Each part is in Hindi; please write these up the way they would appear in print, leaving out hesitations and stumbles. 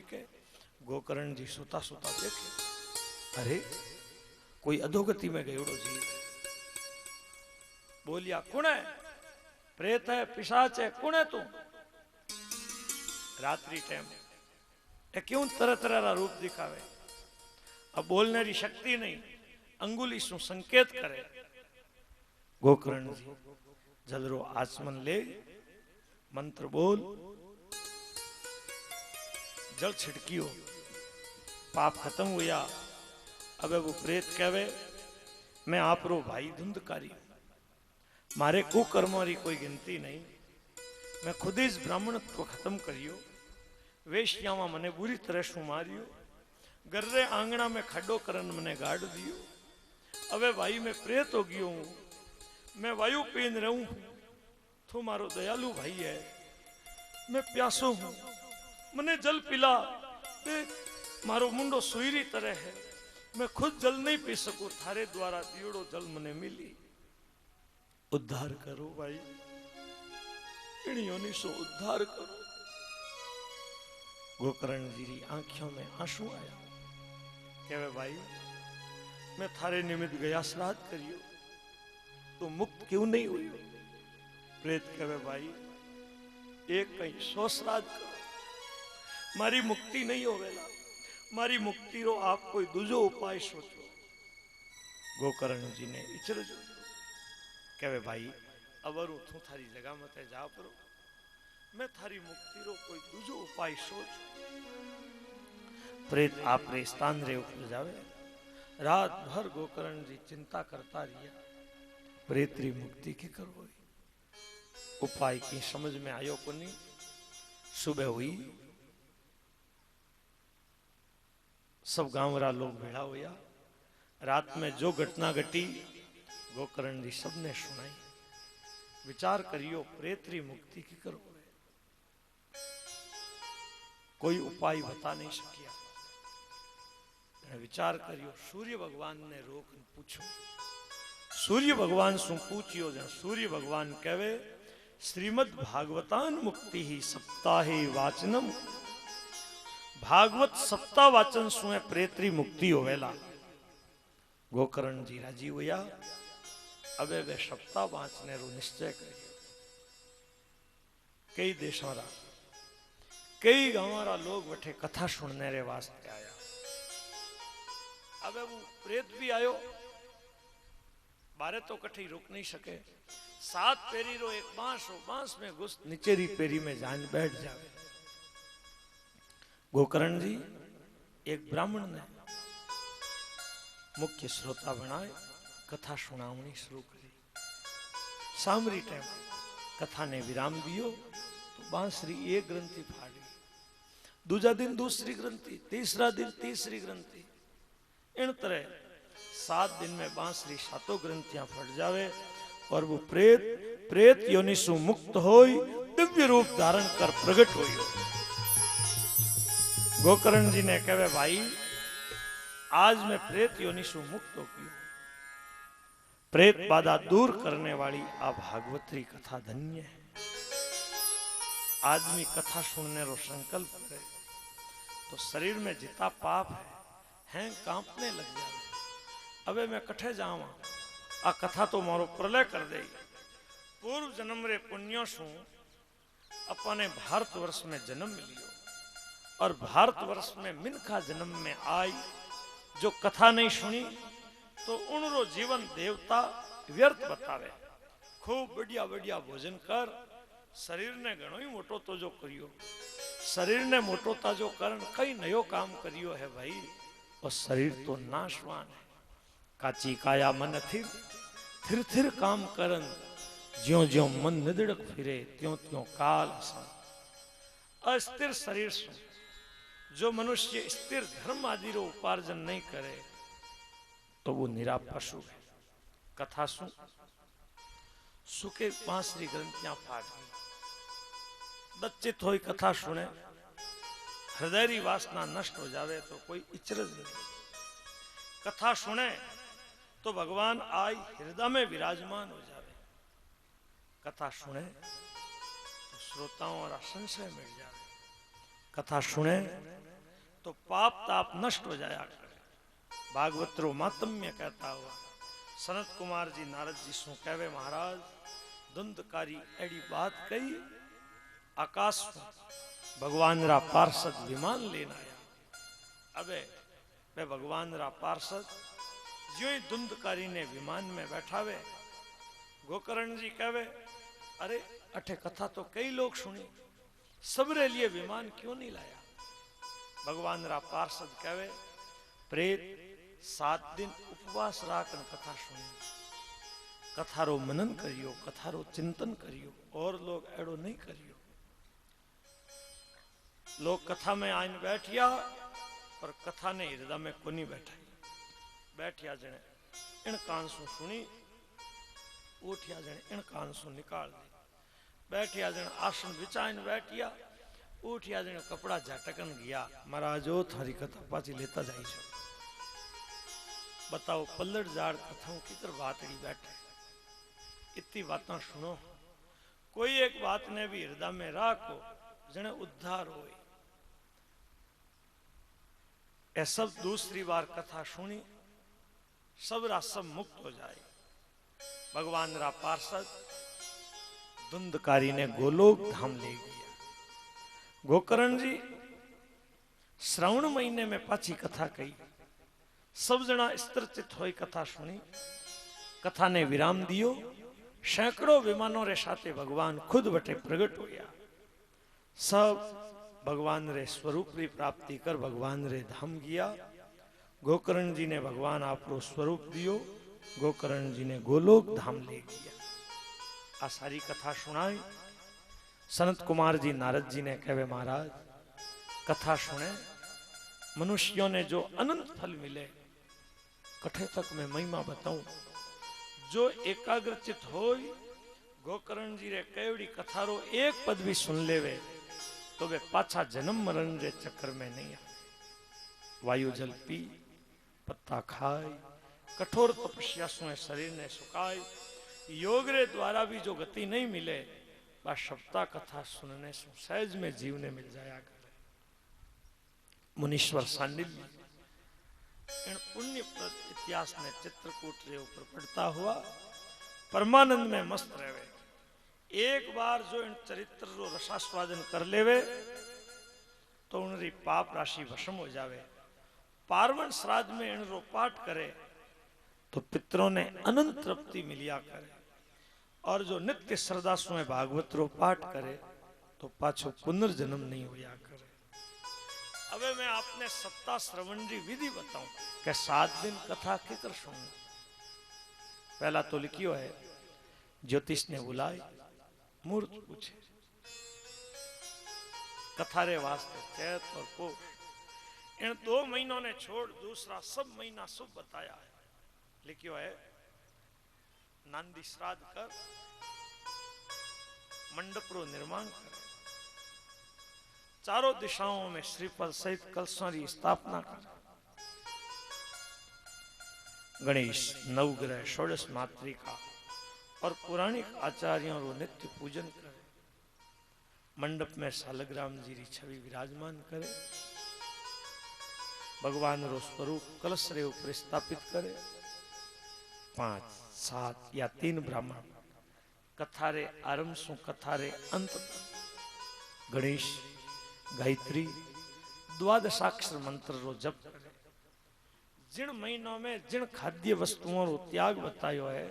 के गोकर्ण जी सुता सुता देखे, अरे कोई अधोगति में गयोड़ो जीव है। बोलिया कुण है? प्रेत है, पिशाच है, कुण है तू? रात्रि टाइम ए क्यों तरह तरह रा रूप दिखावे? अब बोलने री शक्ति नहीं, अंगुली सु संकेत करे। गोकर्ण जी जलरो आचमन ले, मंत्र बोल, जल छिड़कियो, पाप खत्म हुआ। अब वो प्रेत कहवे मैं आप रो भाई धुंधकारी, मारे कुकर्मों री कोई गिनती नहीं, मैं खुद ही इस ब्राह्मणत्व खत्म करियो, वेश्यामा मने बुरी तरह शू मारियो, गर्रे आंगणा में खड्डो करन मने गाड़ दियो। अबे भाई मैं प्रेत हो गयो हूं, मैं वायु पीन रहूं, तू मारो दयालु भाई है, मैं प्यासो हूं, मने जल पिला दे, मारो मुंडो सुईरी तरह है, मैं खुद जल नहीं पी सकूं, थारे द्वारा दियोड़ो जल मने मिली, उद्धार करो भाई, इणियों सो उद्धार करो। गोकर्ण जी की आंखों में आंसू आया, कहवे भाई मैं थारे निमित्त गया श्राद्ध करियो, तो मुक्त क्यों नहीं हुई? प्रेत कहवे भाई एक कहीं 100 श्राद्ध करो, मारी मुक्ति नहीं होवेला, मारी मुक्ति रो आप कोई दूजो उपाय सोचो। गोकर्ण जी ने इचर जो कहवे भाई अवरु तू थारी जगह मत जा परो, मैं थारी मुक्ति रो कोई दूजो उपाय सोच। प्रेत आपरे स्थान रे उठ जावे, रात भर गोकर्ण जी चिंता करता रिया, प्रेत री मुक्ति की करो, उपाय की समझ में आयो को नहीं। सुबह हुई, सब गांव रा लोग भेड़ा होया, रात में जो घटना घटी गोकर्ण जी सबने सुनाई। विचार करियो प्रेत री मुक्ति की करो, कोई उपाय बता नहीं सकिया। विचार करियो, सूर्य भगवान ने रोक पूछो, सूर्य भगवान सु पूछियो, जन सूर्य भगवान कहवे श्रीमद् भागवतान मुक्ति ही सप्ताहे वाचनम, भागवत सप्ताह वाचन सुए प्रेतरी मुक्ति होवेला। गोकर्ण जी राजी हुआ, अबे वे सप्ताह वाचने रो निश्चय करियो। कई देशों रा, कई गांव रा लोग बैठे कथा सुनने रे वास्ते आया। अबे वो प्रेत भी आयो, बारे तो कठी रुक नहीं सके, 7 पेरी रो एक बांस हो, बांस में घुस नीचेरी पेरी में जान बैठ जावे। गोकर्ण जी एक ब्राह्मण ने मुख्य श्रोता बनाए, कथा सुनावनी शुरू करी। सामरी टाइम कथा ने विराम दियो तो बांसरी एक ग्रंथि फाड़ी, दूजा दिन दूसरी ग्रंथि, तीसरा दिन तीसरी ग्रंथि, इन तरह 7 दिन में बांसरी 7 ग्रंथियां फट जावे और वो प्रेत योनि सु मुक्त होई दिव्य रूप धारण कर प्रकट होयो। गोकर्ण जी ने कहे भाई आज मैं प्रेत योनि सु मुक्त हो गई, प्रेत बाधा दूर करने वाली आ भागवतरी कथा धन्य है। आदमी कथा सुनने रो संकल्प करे तो शरीर में जितना पाप है कांपने लग जाए। अबे मैं कठे जावा, आ कथा तो मारो प्रलय कर दे। पूर्व जन्म रे पुण्यों सु अपने भारतवर्ष में जन्म मिलियो और भारतवर्ष में मिनखा जन्म में आई, जो कथा नहीं सुनी तो उनरो जीवन देवता व्यर्थ बतावे। खूब बढ़िया बढ़िया भोजन कर, शरीर ने घणो ही मोटो तो जो करियो, शरीर ने मोटो ता जो कारण कई नयो काम करियो है भाई, और शरीर तो नाशवान है। काची काया मन थिर थिर थिर काम करन, ज्यों ज्यों मन निदड़क फिरे त्यों त्यों काल असन। अस्थिर शरीर से जो मनुष्य स्थिर धर्म आदि रो उपार्जन नहीं करे तो वो निरा पशु है। कथा सु सुखे बांसरी ग्रंथियां फाट दच्चित होई कथा सुने, हृदय री वासना नष्ट हो जावे तो कोई इचरज नहीं। कथा सुने तो भगवान आई हृदय में विराजमान हो जावे। कथा सुने तो श्रोताओं और संशय मिट जावे। कथा सुने तो पाप ताप नष्ट हो जाया करे। भागवतरो मातम्य कहता हुआ सनत कुमार जी नारद जी शू कहवे महाराज धुंधकारी एड़ी बात कही आकाश में भगवान रा पार्षद विमान लेना आया। अबे वे भगवान रा पार्षद जो ही धुंधकारी ने विमान में बैठावे गोकर्ण जी कहवे अरे अठे कथा तो कई लोग सुनी सबरे लिए विमान क्यों नहीं लाया। भगवान रा पार्षद कहवे प्रेत 7 दिन उपवास राखन कथा सुनी कथारो मनन करियो कथारो चिंतन करियो और लोग एड़ो नहीं करियो। लोग कथा में आइन बैठिया पर कथा ने हृदय में कोनी बैठाई बैठिया जने इन कान सु सुनी उठिया जने इन कान सु निकाल दी बैठिया जने आसन बिछाइन बैठिया उठिया जने कपड़ा झटकन गया महाराजो थारी कथा पाची लेता जाई छो। बताओ पल्लड़ जाड़ कथाओं की तरह बातड़ी बैठे इतनी बातें सुनो कोई एक बात ने भी हृदय में राखो जने उद्धार हो। ए सब दूसरी बार कथा सुनी सब रा सब मुक्त हो जाए। भगवान रा पार्षद धुंधकारी ने गोलोक धाम ले गया। गोकर्ण जी श्रावण महीने में पाची कथा कही सब जना स्त्रचित होई कथा सुनी कथा ने विराम दियो। सैकड़ों विमानों रे साथे भगवान खुद बटे प्रगट हो गया। सब भगवान रे स्वरूप री प्राप्ति कर भगवान रे धाम गया। गोकर्ण जी ने भगवान आपरो स्वरूप दियो गोकर्ण जी ने गोलोक धाम ले गया। आ सारी कथा सुनाई सनत कुमार जी नारद जी ने कहे महाराज कथा सुने मनुष्यों ने जो अनंत फल मिले कठे तक मैं महिमा बताऊं। जो एकाग्रचित हो गोकर्ण जी रे केवड़ी कथारो एक पद भी सुन लेवे तो वे पाछा जन्म मरण रे चक्कर में नहीं आ। वायु जल पी पत्ता खाए कठोर तपस्या से शरीर ने सुखाए योग रे द्वारा भी जो गति नहीं मिले वह सप्ताह कथा सुनने से सहज में जीवने मिल जाया करे। मुनीश्वर सांडिल्य इन पुण्यप्रद इतिहास ने चित्रकूट रे ऊपर पड़ता हुआ परमानंद में मस्त रहे। एक बार जो इन चरित्र रो रसास्वादन कर लेवे तो उनरी पाप राशि भस्म हो जावे। पार्वण श्राद्ध में इन रो पाठ करे तो पितरों ने अनंत तृप्ति मिलिया करे और जो नित्य श्रद्धा से भागवत रो पाठ करे तो पाछो पुनर्जन्म नहीं होया करे। अबे मैं आपने सप्ताह श्रवण की विधि बताऊं कि 7 दिन कथा किकर सुनू। पहला तो लिखियो है ज्योतिष ने बुलाई मुहूर्त पूछे कथा रे वास्ते चैत और पोष इन 2 महीनों ने छोड़ दूसरा सब महीना शुभ बताया है। लिखियो है नांदी श्राद्ध कर मंडप रो निर्माण कर चारों दिशाओं में श्रीफल सहित कलशों की स्थापना कर गणेश नवग्रह षोडश मातृका और पौराणिक आचार्यों रो नित्य पूजन करे। मंडप में सालग्राम जी री छवि विराजमान करे। भगवान रो स्वरूप कलश रे ऊपर स्थापित करे। 5, 7 या 3 ब्राह्मण कथा रे आरंभ सु कथा रे अंत तक गणेश गायत्री द्वादशाक्षर मंत्र रो जप करे। जिन महीनों में जिन खाद्य वस्तुओं रो त्याग बतायो है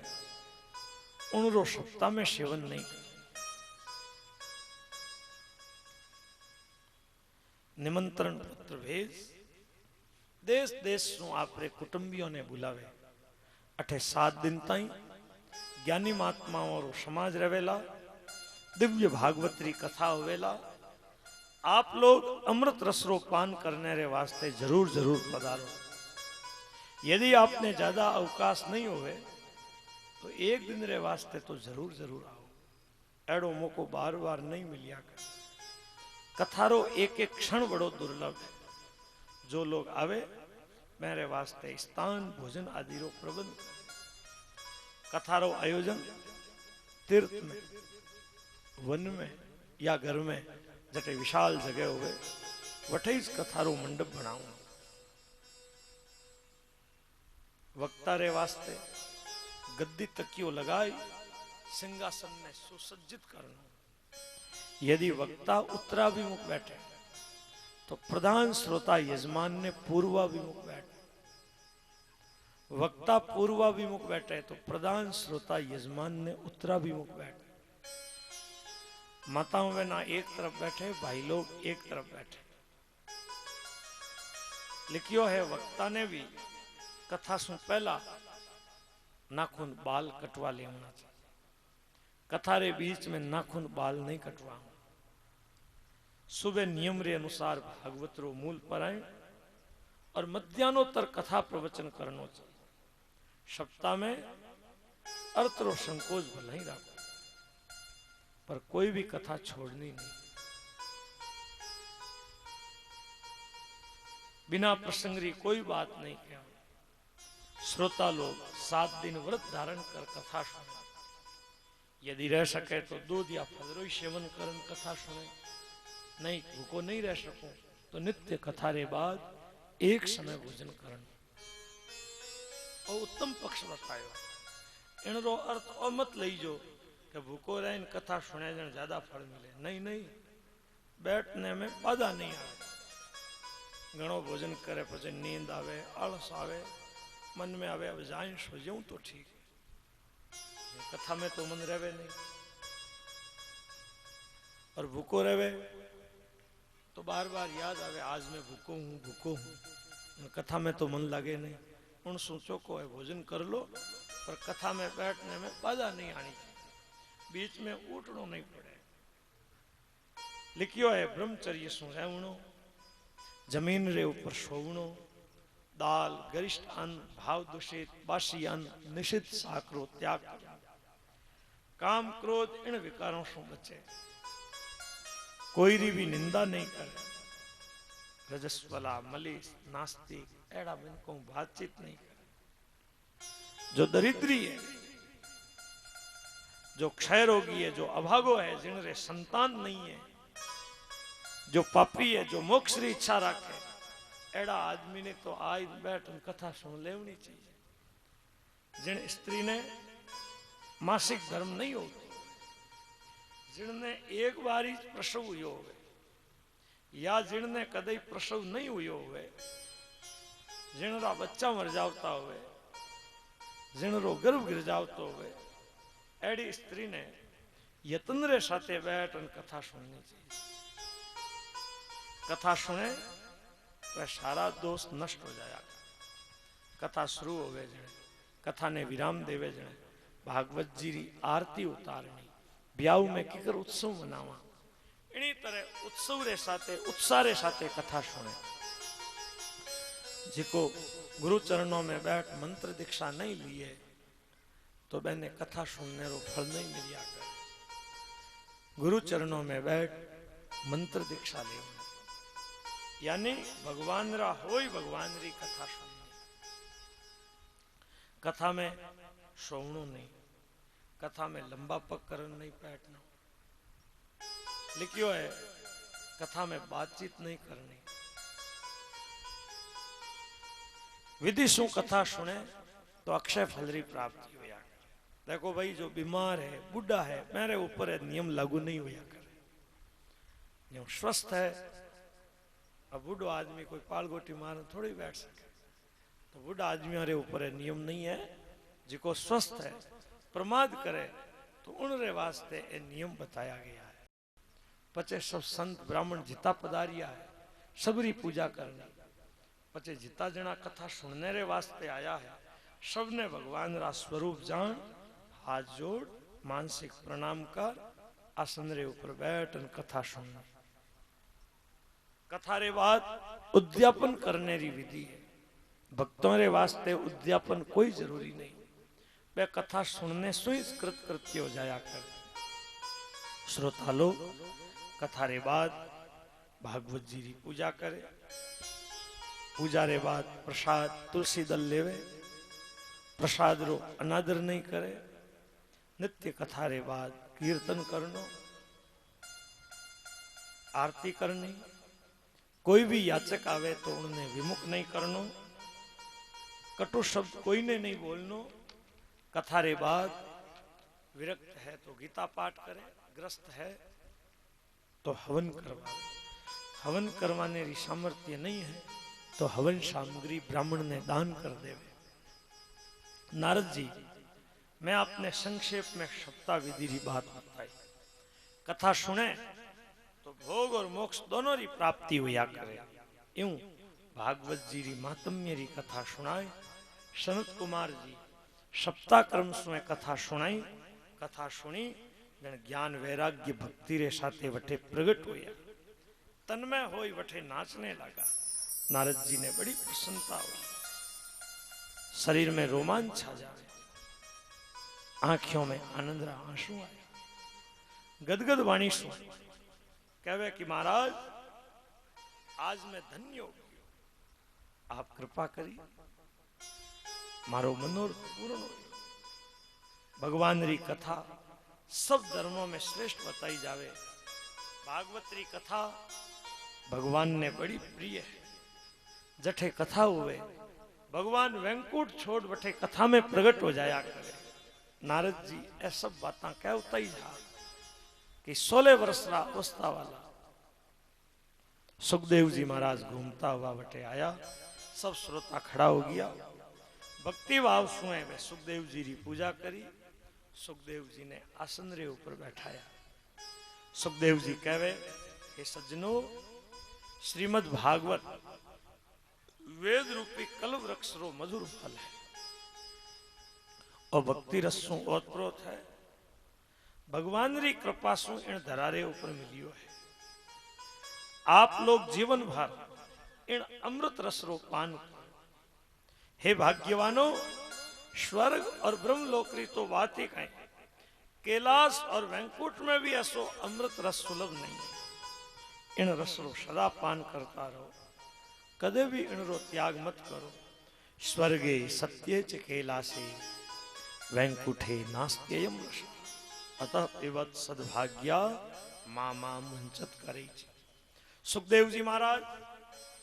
उन रो सप्ताह में सेवन नहीं। निमंत्रण पत्र भेज देश देश सु आपरे कुटुंबियों ने बुलावे। अठे 7 दिन ताई ज्ञानी महात्माओं रो समाज रवेला दिव्य भागवतरी कथा होवेला। आप लोग अमृत रस रो पान करने रे वास्ते जरूर जरूर पधारो। यदि आपने ज्यादा अवकाश नहीं होवे तो 1 दिन रे वास्ते तो जरूर जरूर आओ। एड़ो मौको बार बार नहीं मिलिया कर। कथारो एक एक क्षण बड़ो दुर्लभ है। जो लोग आवे मेरे वास्ते स्थान भोजन आदि रो प्रबंध। कथारो आयोजन तीर्थ में वन में या घर में जटे विशाल जगह होवे वठे ज कथारो मंडप बनाऊं। वक्ता रे वास्ते गद्दी तकियो लगाई सिंहासन ने सुसज्जित करना। यदि वक्ता उत्तराभिमुख बैठे तो प्रधान श्रोता यजमान ने पूर्वाभिमुख बैठे। वक्ता पूर्वाभिमुख बैठे तो प्रधान श्रोता यजमान ने उत्तराभिमुख बैठे। माताओं बहना एक तरफ बैठे, भाई लोग एक तरफ बैठे। लिखियो है वक्ता ने भी कथा सु पहला नाखून बाल कटवा लेना चाहिए। कथा रे बीच में नाखून बाल नहीं कटवा। सुबह नियम रे अनुसार भागवत रो मूल पर आए और मध्यान्होत्तर कथा प्रवचन करनो चाहिए। सप्ताह में अर्थ रो संकोच भले ही रखो, पर कोई भी कथा छोड़नी नहीं। बिना प्रसंग कोई बात नहीं कह। श्रोता लोग 7 दिन व्रत धारण कर कथा सुने। यदि रह सके तो दूध या फलरो सेवन कर कथा सुने। नहीं भूखो नहीं रह सको तो नित्य कथा रे बाद एक समय भोजन करना। और उत्तम पक्ष बतायो। इनरो अर्थ और मत लीजो कि भूखो रहे कथा सुने जन ज्यादा फल मिले। नहीं नहीं, बैठने में बाधा नहीं आवे। घणो भोजन करे પછી नींद आवे, आलस आवे, मन में आवे अब जाए सो जाऊं तो ठीक है। कथा में तो मन रहे नहीं। और भूखो रहे तो बार बार याद आवे आज मैं भूखो हूं भूखो हूं। कथा में तो मन लगे नहीं। उन सोचो को है भोजन कर लो, पर कथा में बैठने में बाधा नहीं आनी चाहिए। बीच में उठनो नहीं पड़े। लिखियो है ब्रह्मचर्य सु रहवणो, जमीन रे ऊपर सोवणो, दाल गरिष्ठ अन्न, भाव दूषित बासी अन्न, निषिद्ध साकरो त्याग, काम क्रोध इन विकारों से बचे। कोई री भी निंदा नहीं करे। रजस्वला मलिस नास्तिक एड़ा बिन को बातचीत नहीं करे। जो दरिद्री है, जो क्षय रोगी है, जो अभागो है, जिनरे संतान नहीं है, जो पापी है, जो मोक्ष री इच्छा रखे, एड़ा आदमी ने तो आज बैठ कथा सुन लेवनी चाहिए। जिन स्त्री ने मासिक धर्म नहीं होती, जिनने एक बार ही प्रसव हुई होवे, या जिनने कदई प्रसव नहीं हुई होवे, जिनरा बच्चा मर जावता होवे, जिनरो गर्भ गिर जावतो होवे, एड़ी स्त्री ने यत्न रे साथे बैठ कथा सुननी चाहिए। कथा सुने तो सारा दोष नष्ट हो जाया। कथा शुरू होवे जने, कथा ने विराम देवे जने, भागवत जी री आरती उतारनी, ब्याह में किकर उत्सव मनावा। इनी तरह उत्सव रे साथे उत्साह रे साथे कथा सुने। जिको गुरु चरणों में बैठ मंत्र दीक्षा नहीं लिए तो मैंने कथा सुनने रो फल नहीं मिलिया कर। गुरु चरणों में बैठ मंत्र दीक्षा ले, यानी भगवान रा होई भगवान री कथा सुननी। कथा में सोवणो नहीं, कथा में लंबा पग करन नहीं बैठना। लिखियो है कथा में बातचीत नहीं करनी। विधि सु कथा सुने तो अक्षय फल री प्राप्ति होया करे। देखो भाई जो बीमार है, बुढ़ा है, मेरे ऊपर है नियम लागू नहीं होया करे। जो स्वस्थ है, अब बूढ़ो आदमी कोई पालगोटी मारने थोड़ी बैठ सके, तो बूढ़ा आदमी हमारे ऊपर है नियम नहीं है। जिको स्वस्थ है प्रमाद करे तो उनरे वास्ते ये नियम बताया गया है। पचे सब संत ब्राह्मण जिता पधारिया है, सबरी पूजा करनी। पचे जिता जना कथा सुनने रे वास्ते आया है, सबने भगवान रा स्वरूप जान हाथ जोड़ मानसिक प्रणाम कर आसन रे ऊपर बैठ कथा सुनना। कथा रे बाद उद्यापन करने री विधि है। भक्तों रे वास्ते उद्यापन कोई जरूरी नहीं। वे कथा सुनने से ही कृत्य हो जाया कर। श्रोता लोग कथा रे बाद भागवत जी की पूजा करे। पूजा रे बाद प्रसाद तुलसी दल लेवे, प्रसाद रो अनादर नहीं करे। नित्य कथा रे बाद कीर्तन करनो, आरती करनी, कोई भी याचक आवे तो उन्हें विमुख नहीं करनो, कटु शब्द कोई ने नहीं बोलनो। कथा रे बाद विरक्त है तो गीता पाठ करे, ग्रस्त है तो हवन करवा। हवन करवाने की सामर्थ्य नहीं है तो हवन सामग्री ब्राह्मण ने दान कर देवे। नारद जी, मैं आपने संक्षेप में सप्ताह विधि की बात बताई। कथा सुने तो भोग और मोक्ष दोनों की प्राप्ति हुआ करे। यूं भागवत जी की महात्म्य की कथा सुनाए। सनत कुमार जी सप्ताह क्रम से कथा सुनाई। कथा सुनी जन ज्ञान वैराग्य भक्ति रे साथे वठे प्रगट होया, तन्मय होई वठे नाचने लगा। नारद जी ने बड़ी प्रसन्नता हुई, शरीर में रोमांच छा जाए, आंखों में आनंद रा आंसू आए, गदगद वाणी सु कहवे कि महाराज आज मैं धन्य हो गयो, आप कृपा करी मारो मनोरथ पूर्ण हो। भगवान री कथा सब धर्मों में श्रेष्ठ बताई जावे। भागवत री कथा भगवान ने बड़ी प्रिय है। जठे कथा हुए भगवान वैंकुट छोड़ बठे कथा में प्रकट हो जाया करे। नारद जी ये सब बातें कहता ही जा कि 16 वर्ष रा अवस्था वाला सुखदेव जी महाराज घूमता हुआ बटे आया। सब श्रोता खड़ा हो गया। भक्ति भाव सुए वे सुखदेव जी की पूजा करी। सुखदेव जी ने आसन रे ऊपर बैठाया। सुखदेव जी कहवे, हे सज्जनों, श्रीमद् भागवत वेद रूपी कल वृक्ष रो मधुर फल है और भक्ति रसों ओतप्रोत है। भगवान री कृपा सु इन धरारे ऊपर मिलियो है। आप लोग जीवन भर इन अमृत रस रो पान करो। हे भाग्यवानों, स्वर्ग और ब्रह्मलोक री तो बात ही कहीं, कैलाश और वैंकुट में भी ऐसो अमृत रस सुलभ नहीं है। इन रस रो सदा पान करता रहो, कदे भी इन रो त्याग मत करो। स्वर्गे सत्ये च कैलासे वैंकुठे नास्त्ययम रस, अतः पिबत सद्भाग्या मामा मुंचत करे। सुखदेव जी महाराज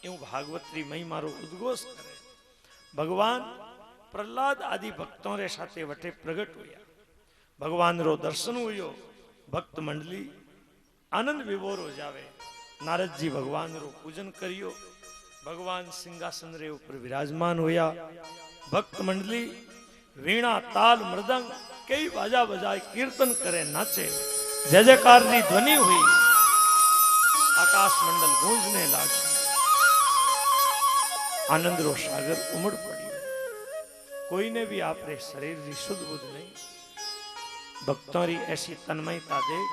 यूं भागवत्री मई मारो उद्घोष करे। भगवान प्रहलाद आदि भक्तों रे साथे वटे प्रगट हुआ। भगवान रो दर्शन हुयो। भक्त मंडली आनंद विभोर हो जावे। नारद जी भगवान रो पूजन करियो। भगवान सिंहासन रे ऊपर विराजमान होया। भक्त मंडली वीणा ताल मृदंग कई बाजा बजाए कीर्तन करे नाचे। जय जयकार की ध्वनि हुई। आकाश मंडल गूंजने लगा। आनंद रो सागर उमड़ पड़ी। कोई ने भी आपरे शरीर की शुद्ध बुद्ध नहीं। भक्तों की ऐसी तन्मयता देख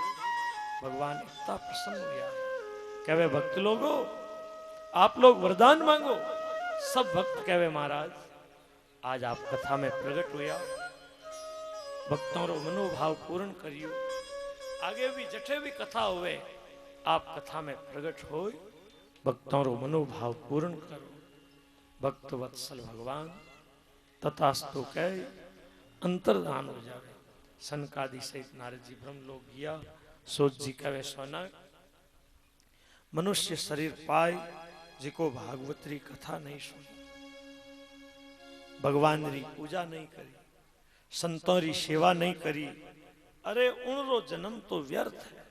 भगवान इतना प्रसन्न हुआ। कहवे भक्त लोगो, आप लोग वरदान मांगो। सब भक्त कहवे महाराज आज आप कथा में प्रकट हुआ। भक्तों रो मनोभाव पूर्ण करियो। आगे भी जठे भी कथा हुए आप कथा में प्रकट हो। भक्तों रो मनोभाव पूर्ण करो। भक्त वत्सल भगवान तथास्तु कह अंतर्धान हो जावे। सनकादि सहित नारद जी ब्रह्मलोक गया। सोच जी कहे सोना मनुष्य शरीर पाए जिको भागवतरी कथा नहीं सुनी, भगवान री पूजा नहीं करी, संतों री सेवा नहीं करी, अरे उनरो जन्म तो व्यर्थ है।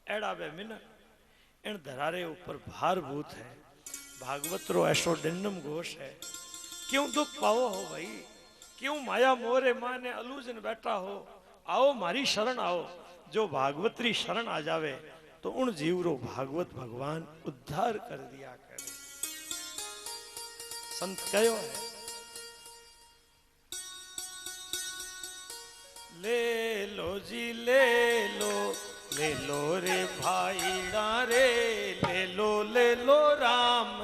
एड़ा वे मिनक इन धरारे ऊपर भारभूत है। भागवत रो ऐसो डिंडम घोष है। क्यों दुख पाओ हो भाई, क्यों माया मोरे माने अलूजन बैठा हो। आओ मारी शरण आओ। जो भागवतरी शरण आ जावे तो उन जीव रो भागवत भगवान उद्धार कर दिया करे। संत कहो है, ले लो जी ले लो रे भाईड़ा रे, ले लो राम